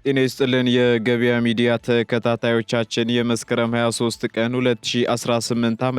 ጤና ይስጥልን የገበያ ሚዲያ ተከታታዮቻችን የመስከረም 23 ቀን 2018 ዓ.ም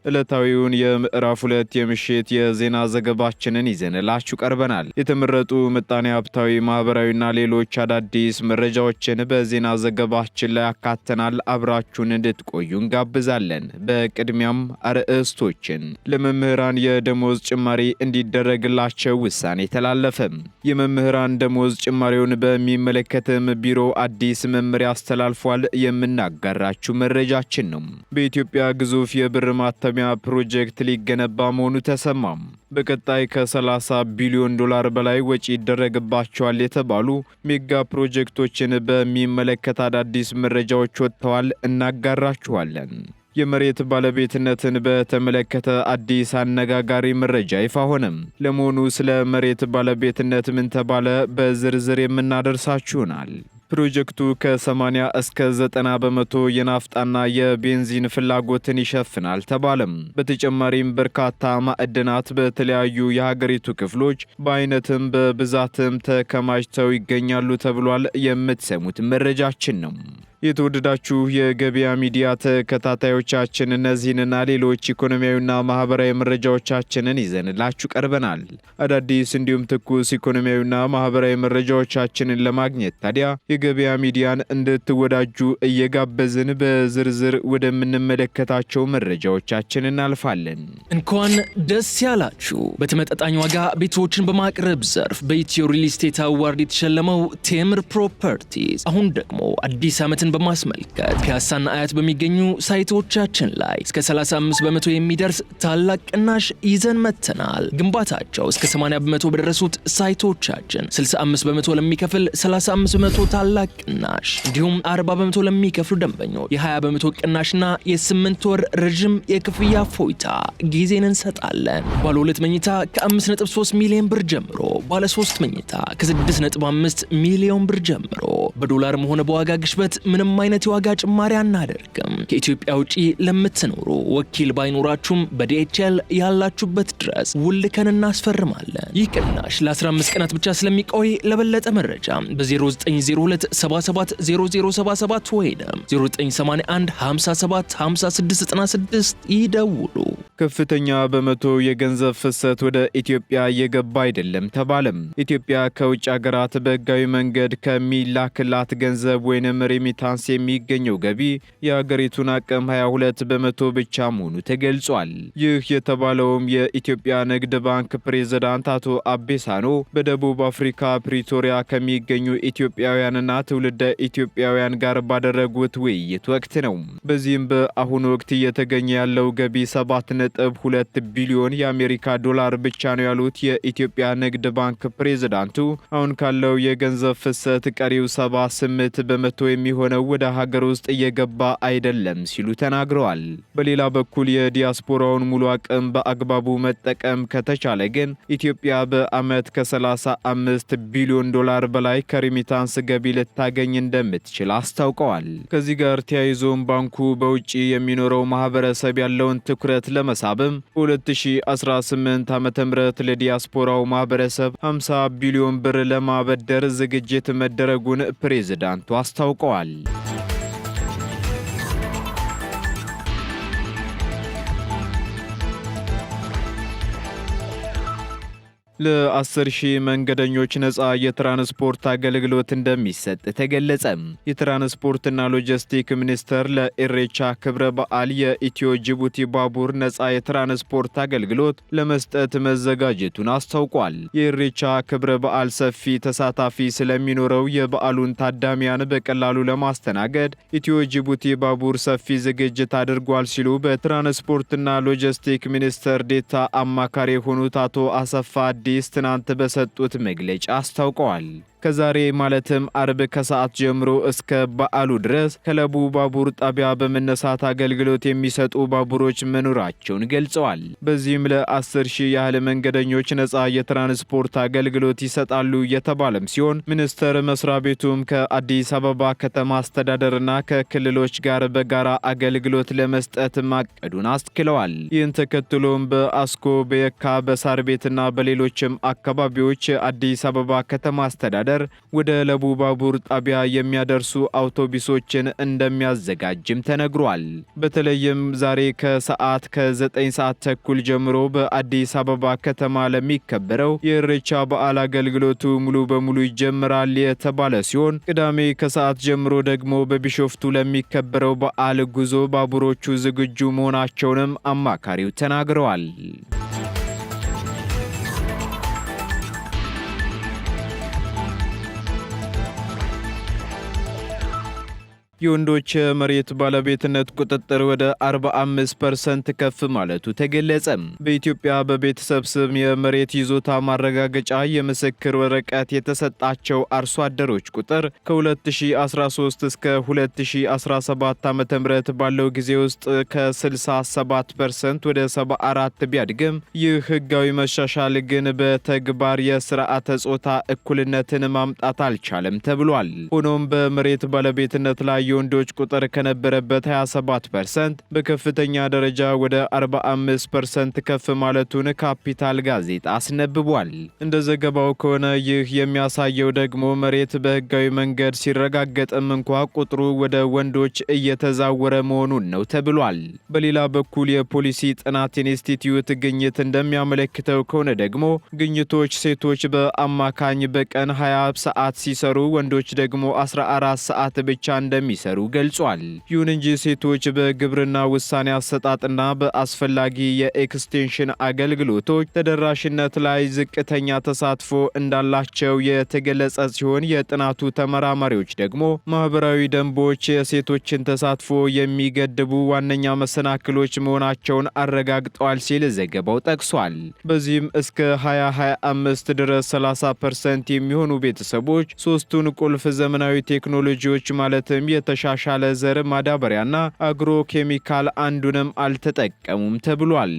ዕለታዊውን የምዕራፍ 2 የምሽት የዜና ዘገባችንን ይዘንላችሁ ቀርበናል። የተመረጡ ምጣኔ ሀብታዊ፣ ማህበራዊና ሌሎች አዳዲስ መረጃዎችን በዜና ዘገባችን ላይ አካተናል። አብራችሁን እንድትቆዩ እንጋብዛለን። በቅድሚያም አርዕስቶችን። ለመምህራን የደሞዝ ጭማሪ እንዲደረግላቸው ውሳኔ ተላለፈ። የመምህራን ደሞዝ ጭማሪውን በሚመለከትም ቢሮ አዲስ መመሪያ አስተላልፏል። የምናጋራችሁ መረጃችን ነው። በኢትዮጵያ ግዙፍ የብር ማተሚያ ፕሮጀክት ሊገነባ መሆኑ ተሰማም። በቀጣይ ከ30 ቢሊዮን ዶላር በላይ ወጪ ይደረግባቸዋል የተባሉ ሜጋ ፕሮጀክቶችን በሚመለከት አዳዲስ መረጃዎች ወጥተዋል። እናጋራችኋለን። የመሬት ባለቤትነትን በተመለከተ አዲስ አነጋጋሪ መረጃ ይፋ ሆነም። ለመሆኑ ስለ መሬት ባለቤትነት ምን ተባለ? በዝርዝር የምናደርሳችሁናል። ፕሮጀክቱ ከ80 እስከ 90 በመቶ የናፍጣና የቤንዚን ፍላጎትን ይሸፍናል ተባለም። በተጨማሪም በርካታ ማዕድናት በተለያዩ የሀገሪቱ ክፍሎች በአይነትም በብዛትም ተከማችተው ይገኛሉ ተብሏል። የምትሰሙት መረጃችን ነው። የተወደዳችሁ የገበያ ሚዲያ ተከታታዮቻችን እነዚህንና ሌሎች ኢኮኖሚያዊና ማህበራዊ መረጃዎቻችንን ይዘንላችሁ ቀርበናል። አዳዲስ እንዲሁም ትኩስ ኢኮኖሚያዊና ማህበራዊ መረጃዎቻችንን ለማግኘት ታዲያ የገበያ ሚዲያን እንድትወዳጁ እየጋበዝን በዝርዝር ወደምንመለከታቸው መረጃዎቻችን እናልፋለን። እንኳን ደስ ያላችሁ! በተመጣጣኝ ዋጋ ቤቶችን በማቅረብ ዘርፍ በኢትዮ ሪል ስቴት አዋርድ የተሸለመው ቴምር ፕሮፐርቲስ አሁን ደግሞ አዲስ ዓመትን በማስመልከት ፒያሳና አያት በሚገኙ ሳይቶቻችን ላይ እስከ 35 በመቶ የሚደርስ ታላቅ ቅናሽ ይዘን መጥተናል። ግንባታቸው እስከ 80 በመቶ በደረሱት ሳይቶቻችን 65 በመቶ ለሚከፍል 35 በመቶ ታላቅ ቅናሽ እንዲሁም 40 በመቶ ለሚከፍሉ ደንበኞች የ20 በመቶ ቅናሽና የ8 ወር ረጅም የክፍያ ፎይታ ጊዜን እንሰጣለን። ባለ 2 መኝታ ከ5.3 ሚሊዮን ብር ጀምሮ፣ ባለ 3 መኝታ ከ6.5 ሚሊዮን ብር ጀምሮ በዶላርም ሆነ በዋጋ ግሽበት ምንም አይነት የዋጋ ጭማሪ አናደርግም። ከኢትዮጵያ ውጪ ለምትኖሩ ወኪል ባይኖራችሁም በዲኤችኤል ያላችሁበት ድረስ ውልከን እናስፈርማለን። ይህ ቅናሽ ለ15 ቀናት ብቻ ስለሚቆይ ለበለጠ መረጃ በ0902770077 ወይም 0981575696 ይደውሉ። ከፍተኛ በመቶ የገንዘብ ፍሰት ወደ ኢትዮጵያ እየገባ አይደለም ተባለም። ኢትዮጵያ ከውጭ ሀገራት በህጋዊ መንገድ ከሚላክላት ገንዘብ ወይንም ሬሚታንስ የሚገኘው ገቢ የሀገሪቱን አቅም 22 በመቶ ብቻ መሆኑ ተገልጿል። ይህ የተባለውም የኢትዮጵያ ንግድ ባንክ ፕሬዝዳንት አቶ አቤሳኖ በደቡብ አፍሪካ ፕሪቶሪያ ከሚገኙ ኢትዮጵያውያንና ትውልደ ኢትዮጵያውያን ጋር ባደረጉት ውይይት ወቅት ነው። በዚህም በአሁኑ ወቅት እየተገኘ ያለው ገቢ 7.2 ቢሊዮን የአሜሪካ ዶላር ብቻ ነው ያሉት የኢትዮጵያ ንግድ ባንክ ፕሬዝዳንቱ አሁን ካለው የገንዘብ ፍሰት ቀሪው 78 በመቶ የሚሆነው ወደ ሀገር ውስጥ እየገባ አይደለም ሲሉ ተናግረዋል። በሌላ በኩል የዲያስፖራውን ሙሉ አቅም በአግባቡ መጠቀም ከተቻለ ግን ኢትዮጵያ በዓመት ከ35 ቢሊዮን ዶላር በላይ ከሪሚታንስ ገቢ ልታገኝ እንደምትችል አስታውቀዋል። ከዚህ ጋር ተያይዞም ባንኩ በውጪ የሚኖረው ማህበረሰብ ያለውን ትኩረት ለመሳብም በ2018 ዓ.ም ለዲያስፖራው ማህበረሰብ 50 ቢሊዮን ብር ለማበደር ዝግጅት መደረጉን ፕሬዝዳንቱ አስታውቀዋል። ለ10 ሺህ መንገደኞች ነፃ የትራንስፖርት አገልግሎት እንደሚሰጥ ተገለጸ። የትራንስፖርትና ሎጂስቲክ ሚኒስቴር ለኢሬቻ ክብረ በዓል የኢትዮ ጅቡቲ ባቡር ነፃ የትራንስፖርት አገልግሎት ለመስጠት መዘጋጀቱን አስታውቋል። የኢሬቻ ክብረ በዓል ሰፊ ተሳታፊ ስለሚኖረው የበዓሉን ታዳሚያን በቀላሉ ለማስተናገድ ኢትዮ ጅቡቲ ባቡር ሰፊ ዝግጅት አድርጓል ሲሉ በትራንስፖርትና ሎጂስቲክ ሚኒስቴር ዴታ አማካሪ የሆኑት አቶ አሰፋ ትናንት በሰጡት መግለጫ አስታውቀዋል። ከዛሬ ማለትም አርብ ከሰዓት ጀምሮ እስከ በዓሉ ድረስ ከለቡ ባቡር ጣቢያ በመነሳት አገልግሎት የሚሰጡ ባቡሮች መኖራቸውን ገልጸዋል። በዚህም ለ10 ሺህ ያህል መንገደኞች ነፃ የትራንስፖርት አገልግሎት ይሰጣሉ የተባለም ሲሆን ሚኒስቴር መስሪያ ቤቱም ከአዲስ አበባ ከተማ አስተዳደርና ከክልሎች ጋር በጋራ አገልግሎት ለመስጠት ማቀዱን አስክለዋል። ይህን ተከትሎም በአስኮ፣ በየካ፣ በሳር ቤትና በሌሎችም አካባቢዎች አዲስ አበባ ከተማ አስተዳደር አስተዳደር ወደ ለቡ ባቡር ጣቢያ የሚያደርሱ አውቶቡሶችን እንደሚያዘጋጅም ተነግሯል። በተለይም ዛሬ ከሰዓት ከ9 ሰዓት ተኩል ጀምሮ በአዲስ አበባ ከተማ ለሚከበረው የኢሬቻ በዓል አገልግሎቱ ሙሉ በሙሉ ይጀምራል የተባለ ሲሆን ቅዳሜ ከሰዓት ጀምሮ ደግሞ በቢሾፍቱ ለሚከበረው በዓል ጉዞ ባቡሮቹ ዝግጁ መሆናቸውንም አማካሪው ተናግረዋል። የወንዶች መሬት ባለቤትነት ቁጥጥር ወደ 45% ከፍ ማለቱ ተገለጸ። በኢትዮጵያ በቤተሰብ ስም የመሬት ይዞታ ማረጋገጫ የምስክር ወረቀት የተሰጣቸው አርሶ አደሮች ቁጥር ከ2013 እስከ 2017 ዓ.ም ባለው ጊዜ ውስጥ ከ67% ወደ 74 ቢያድግም ይህ ህጋዊ መሻሻል ግን በተግባር የስርዓተ ጾታ እኩልነትን ማምጣት አልቻለም ተብሏል። ሆኖም በመሬት ባለቤትነት ላይ የወንዶች ቁጥር ከነበረበት 27% በከፍተኛ ደረጃ ወደ 45% ከፍ ማለቱን ካፒታል ጋዜጣ አስነብቧል። እንደ ዘገባው ከሆነ ይህ የሚያሳየው ደግሞ መሬት በህጋዊ መንገድ ሲረጋገጥም እንኳ ቁጥሩ ወደ ወንዶች እየተዛወረ መሆኑን ነው ተብሏል። በሌላ በኩል የፖሊሲ ጥናት ኢንስቲትዩት ግኝት እንደሚያመለክተው ከሆነ ደግሞ ግኝቶች ሴቶች በአማካኝ በቀን 20 ሰዓት ሲሰሩ ወንዶች ደግሞ 14 ሰዓት ብቻ እንደሚሰሩ ገልጿል። ይሁን እንጂ ሴቶች በግብርና ውሳኔ አሰጣጥና በአስፈላጊ የኤክስቴንሽን አገልግሎቶች ተደራሽነት ላይ ዝቅተኛ ተሳትፎ እንዳላቸው የተገለጸ ሲሆን የጥናቱ ተመራማሪዎች ደግሞ ማህበራዊ ደንቦች የሴቶችን ተሳትፎ የሚገድቡ ዋነኛ መሰናክሎች መሆናቸውን አረጋግጠዋል ሲል ዘገባው ጠቅሷል። በዚህም እስከ 2025 ድረስ 30% የሚሆኑ ቤተሰቦች ሶስቱን ቁልፍ ዘመናዊ ቴክኖሎጂዎች ማለትም የተሻሻለ ዘር ማዳበሪያና አግሮ ኬሚካል አንዱንም አልተጠቀሙም ተብሏል።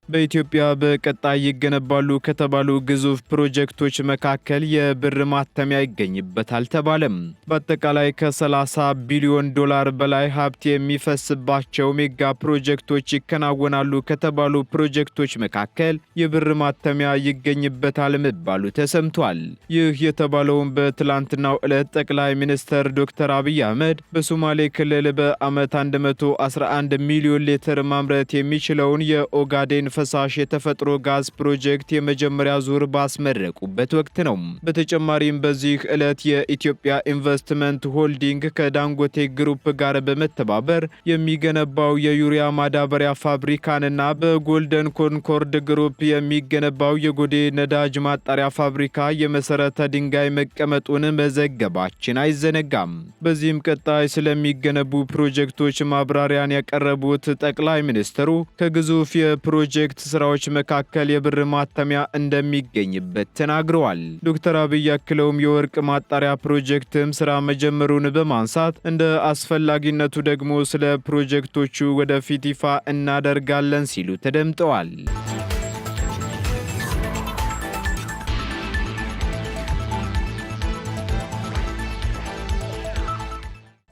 በኢትዮጵያ በቀጣይ ይገነባሉ ከተባሉ ግዙፍ ፕሮጀክቶች መካከል የብር ማተሚያ ይገኝበታል ተባለም። በአጠቃላይ ከ30 ቢሊዮን ዶላር በላይ ሀብት የሚፈስባቸው ሜጋ ፕሮጀክቶች ይከናወናሉ ከተባሉ ፕሮጀክቶች መካከል የብር ማተሚያ ይገኝበታል መባሉ ተሰምቷል። ይህ የተባለውን በትላንትናው ዕለት ጠቅላይ ሚኒስትር ዶክተር አብይ አህመድ በሶማሌ ክልል በዓመት 111 ሚሊዮን ሊትር ማምረት የሚችለውን የኦጋዴን ፈሳሽ የተፈጥሮ ጋዝ ፕሮጀክት የመጀመሪያ ዙር ባስመረቁበት ወቅት ነው። በተጨማሪም በዚህ ዕለት የኢትዮጵያ ኢንቨስትመንት ሆልዲንግ ከዳንጎቴ ግሩፕ ጋር በመተባበር የሚገነባው የዩሪያ ማዳበሪያ ፋብሪካንና በጎልደን ኮንኮርድ ግሩፕ የሚገነባው የጎዴ ነዳጅ ማጣሪያ ፋብሪካ የመሰረተ ድንጋይ መቀመጡን መዘገባችን አይዘነጋም። በዚህም ቀጣይ ስለሚገነቡ ፕሮጀክቶች ማብራሪያን ያቀረቡት ጠቅላይ ሚኒስትሩ ከግዙፍ የፕሮጀክት ስራዎች መካከል የብር ማተሚያ እንደሚገኝበት ተናግረዋል። ዶክተር አብይ አክለውም የወርቅ ማጣሪያ ፕሮጀክትም ስራ መጀመሩን በማንሳት እንደ አስፈላጊነቱ ደግሞ ስለ ፕሮጀክቶቹ ወደፊት ይፋ እናደርጋለን ሲሉ ተደምጠዋል።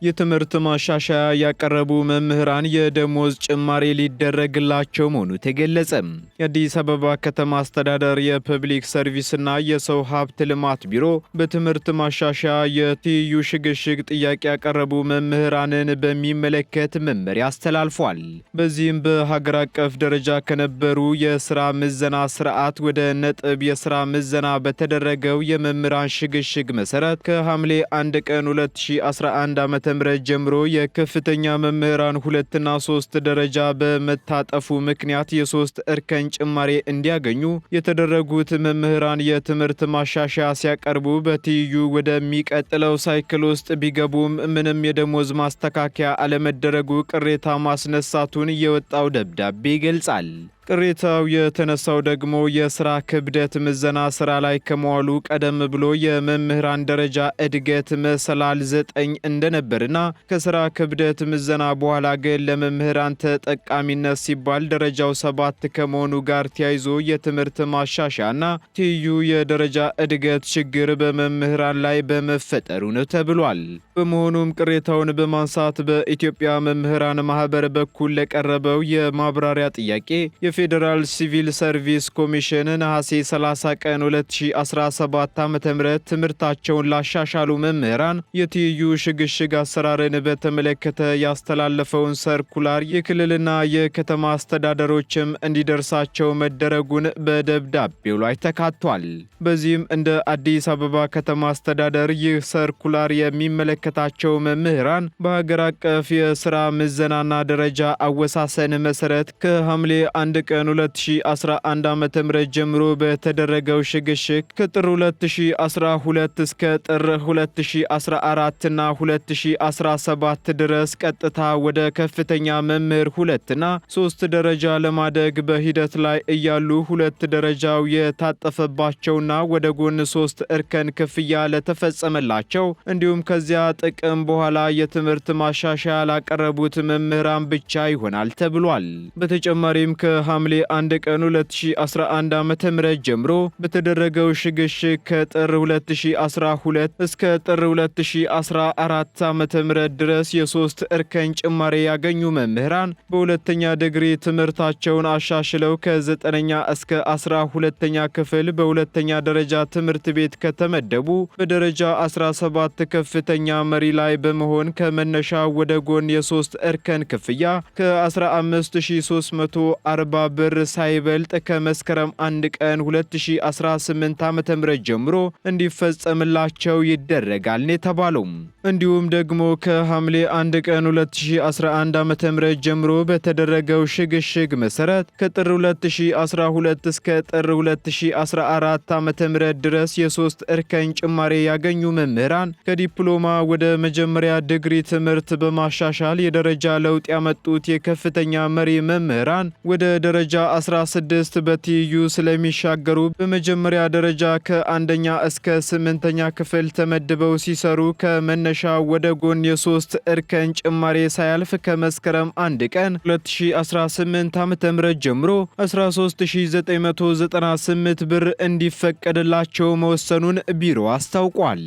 የትምህርት ማሻሻያ ያቀረቡ መምህራን የደሞዝ ጭማሪ ሊደረግላቸው መሆኑ ተገለጸ። የአዲስ አበባ ከተማ አስተዳደር የፐብሊክ ሰርቪስና የሰው ሀብት ልማት ቢሮ በትምህርት ማሻሻያ የትይዩ ሽግሽግ ጥያቄ ያቀረቡ መምህራንን በሚመለከት መመሪያ አስተላልፏል። በዚህም በሀገር አቀፍ ደረጃ ከነበሩ የስራ ምዘና ስርዓት ወደ ነጥብ የስራ ምዘና በተደረገው የመምህራን ሽግሽግ መሰረት ከሐምሌ 1 ቀን 2011 ዓ.ም ጀምሮ የከፍተኛ መምህራን 2 እና 3 ደረጃ በመታጠፉ ምክንያት የ3 እርከን ጭማሪ እንዲያገኙ የተደረጉት መምህራን የትምህርት ማሻሻያ ሲያቀርቡ በትይዩ ወደሚቀጥለው ሳይክል ውስጥ ቢገቡም ምንም የደሞዝ ማስተካከያ አለመደረጉ ቅሬታ ማስነሳቱን የወጣው ደብዳቤ ይገልጻል። ቅሬታው የተነሳው ደግሞ የስራ ክብደት ምዘና ስራ ላይ ከመዋሉ ቀደም ብሎ የመምህራን ደረጃ እድገት መሰላል 9 እንደነበርና ከስራ ክብደት ምዘና በኋላ ግን ለመምህራን ተጠቃሚነት ሲባል ደረጃው 7 ከመሆኑ ጋር ተያይዞ የትምህርት ማሻሻያና ትይዩ የደረጃ እድገት ችግር በመምህራን ላይ በመፈጠሩ ነው ተብሏል። በመሆኑም ቅሬታውን በማንሳት በኢትዮጵያ መምህራን ማህበር በኩል ለቀረበው የማብራሪያ ጥያቄ የፌዴራል ሲቪል ሰርቪስ ኮሚሽን ነሐሴ 30 ቀን 2017 ዓ.ም ትምህርታቸውን ላሻሻሉ መምህራን የትይዩ ሽግሽግ አሰራርን በተመለከተ ያስተላለፈውን ሰርኩላር የክልልና የከተማ አስተዳደሮችም እንዲደርሳቸው መደረጉን በደብዳቤው ላይ ተካቷል። በዚህም እንደ አዲስ አበባ ከተማ አስተዳደር ይህ ሰርኩላር የሚመለከታቸው መምህራን በሀገር አቀፍ የስራ ምዘናና ደረጃ አወሳሰን መሰረት ከሐምሌ 1 ቀን 2011 ዓ.ም ጀምሮ በተደረገው ሽግሽግ ከጥር 2012 እስከ ጥር 2014 እና 2017 ድረስ ቀጥታ ወደ ከፍተኛ መምህር 2 እና 3 ደረጃ ለማደግ በሂደት ላይ እያሉ 2 ደረጃው የታጠፈባቸውና ወደ ጎን 3 እርከን ክፍያ ለተፈጸመላቸው እንዲሁም ከዚያ ጥቅም በኋላ የትምህርት ማሻሻያ ላቀረቡት መምህራን ብቻ ይሆናል ተብሏል። በተጨማሪም ከሐምሌ 1 ቀን 2011 ዓ.ም ጀምሮ በተደረገው ሽግሽግ ከጥር 2012 እስከ ጥር 2014 ዓ.ም ድረስ የ3 እርከን ጭማሪ ያገኙ መምህራን በሁለተኛ ዲግሪ ትምህርታቸውን አሻሽለው ከ9ኛ እስከ 12ኛ ክፍል በሁለተኛ ደረጃ ትምህርት ቤት ከተመደቡ በደረጃ 17 ከፍተኛ መሪ ላይ በመሆን ከመነሻ ወደ ጎን የ3 እርከን ክፍያ ከ15340 ብር ሳይበልጥ ከመስከረም 1 ቀን 2018 ዓ.ም ጀምሮ እንዲፈጸምላቸው ይደረጋል የተባለው። እንዲሁም ደግሞ ከሐምሌ 1 ቀን 2011 ዓ.ም ጀምሮ በተደረገው ሽግሽግ መሰረት ከጥር 2012 እስከ ጥር 2014 ዓ.ም ድረስ የ3 እርከን ጭማሪ ያገኙ መምህራን ከዲፕሎማ ወደ መጀመሪያ ዲግሪ ትምህርት በማሻሻል የደረጃ ለውጥ ያመጡት የከፍተኛ መሪ መምህራን ወደ ደረጃ 16 በትይዩ ስለሚሻገሩ በመጀመሪያ ደረጃ ከ1ኛ እስከ 8ኛ ክፍል ተመድበው ሲሰሩ ከመነሻ ወደ ጎን የ3 እርከን ጭማሪ ሳያልፍ ከመስከረም 1 ቀን 2018 ዓ.ም ጀምሮ 13998 ብር እንዲፈቀድላቸው መወሰኑን ቢሮ አስታውቋል።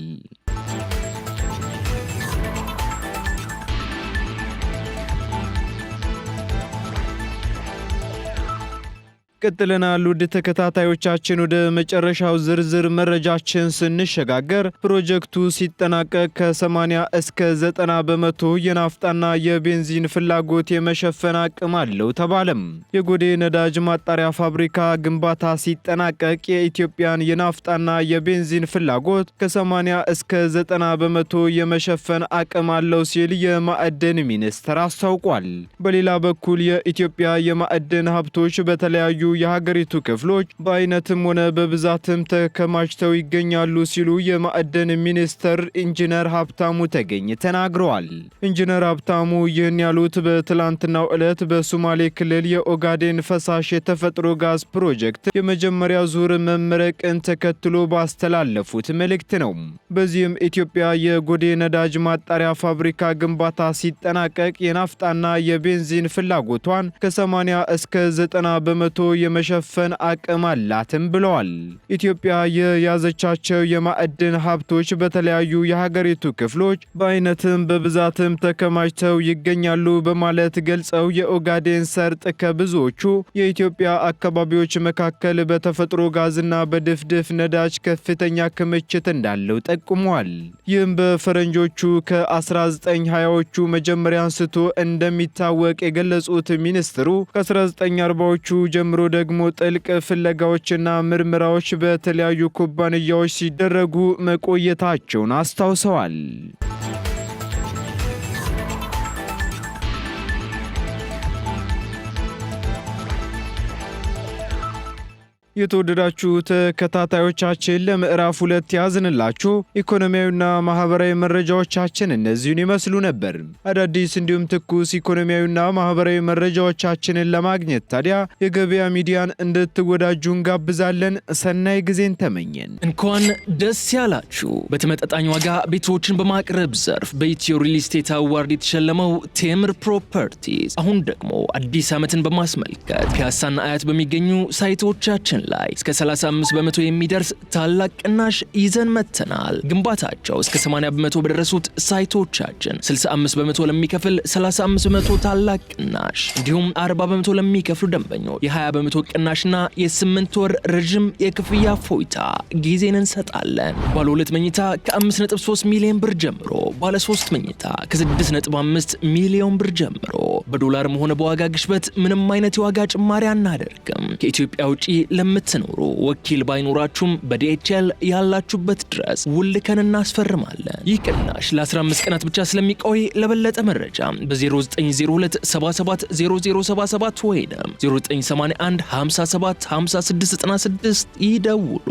ቀጥለናል። ውድ ተከታታዮቻችን ወደ መጨረሻው ዝርዝር መረጃችን ስንሸጋገር ፕሮጀክቱ ሲጠናቀቅ ከ80 እስከ 90 በመቶ የናፍጣና የቤንዚን ፍላጎት የመሸፈን አቅም አለው ተባለም። የጎዴ ነዳጅ ማጣሪያ ፋብሪካ ግንባታ ሲጠናቀቅ የኢትዮጵያን የናፍጣና የቤንዚን ፍላጎት ከ80 እስከ 90 በመቶ የመሸፈን አቅም አለው ሲል የማዕድን ሚኒስቴር አስታውቋል። በሌላ በኩል የኢትዮጵያ የማዕድን ሀብቶች በተለያዩ የሀገሪቱ ክፍሎች በአይነትም ሆነ በብዛትም ተከማችተው ይገኛሉ ሲሉ የማዕድን ሚኒስትር ኢንጂነር ሀብታሙ ተገኝ ተናግረዋል። ኢንጂነር ሀብታሙ ይህን ያሉት በትላንትናው ዕለት በሶማሌ ክልል የኦጋዴን ፈሳሽ የተፈጥሮ ጋዝ ፕሮጀክት የመጀመሪያ ዙር መመረቅን ተከትሎ ባስተላለፉት መልእክት ነው። በዚህም ኢትዮጵያ የጎዴ ነዳጅ ማጣሪያ ፋብሪካ ግንባታ ሲጠናቀቅ የናፍጣና የቤንዚን ፍላጎቷን ከ80 እስከ 90 በመቶ የመሸፈን አቅም አላትም ብለዋል። ኢትዮጵያ የያዘቻቸው የማዕድን ሀብቶች በተለያዩ የሀገሪቱ ክፍሎች በአይነትም በብዛትም ተከማችተው ይገኛሉ በማለት ገልጸው የኦጋዴን ሰርጥ ከብዙዎቹ የኢትዮጵያ አካባቢዎች መካከል በተፈጥሮ ጋዝና በድፍድፍ ነዳጅ ከፍተኛ ክምችት እንዳለው ጠቁመዋል። ይህም በፈረንጆቹ ከ1920ዎቹ መጀመሪያ አንስቶ እንደሚታወቅ የገለጹት ሚኒስትሩ ከ1940ዎቹ ጀምሮ ደግሞ ጥልቅ ፍለጋዎችና ምርመራዎች በተለያዩ ኩባንያዎች ሲደረጉ መቆየታቸውን አስታውሰዋል። የተወደዳችሁ ተከታታዮቻችን ለምዕራፍ 2 ያዝንላችሁ ኢኮኖሚያዊና ማህበራዊ መረጃዎቻችን እነዚህን ይመስሉ ነበር። አዳዲስ እንዲሁም ትኩስ ኢኮኖሚያዊና ማህበራዊ መረጃዎቻችንን ለማግኘት ታዲያ የገበያ ሚዲያን እንድትወዳጁ እንጋብዛለን። ሰናይ ጊዜን ተመኘን። እንኳን ደስ ያላችሁ። በተመጣጣኝ ዋጋ ቤቶችን በማቅረብ ዘርፍ በኢትዮ ሪል ስቴት አዋርድ የተሸለመው ቴምር ፕሮፐርቲስ አሁን ደግሞ አዲስ ዓመትን በማስመልከት ፒያሳና አያት በሚገኙ ሳይቶቻችን ላይ እስከ 35 በመቶ የሚደርስ ታላቅ ቅናሽ ይዘን መተናል። ግንባታቸው እስከ 80 በመቶ በደረሱት ሳይቶቻችን 65 በመቶ ለሚከፍል 35 በመቶ ታላቅ ቅናሽ እንዲሁም 40 በመቶ ለሚከፍሉ ደንበኞች የ20 በመቶ ቅናሽና የ8 ወር ረጅም የክፍያ ፎይታ ጊዜን እንሰጣለን። ባለ 2 መኝታ ከ5.3 ሚሊዮን ብር ጀምሮ፣ ባለ 3 መኝታ ከ6.5 ሚሊዮን ብር ጀምሮ በዶላርም ሆነ በዋጋ ግሽበት ምንም አይነት የዋጋ ጭማሪ አናደርግም። ከኢትዮጵያ ውጪ ለምትኖሩ ወኪል ባይኖራችሁም በዲኤችኤል ያላችሁበት ድረስ ውልከን እናስፈርማለን። ይህ ቅናሽ ለ15 ቀናት ብቻ ስለሚቆይ ለበለጠ መረጃ በ0902 77 0077 ወይም 0981 57 5696 ይደውሉ።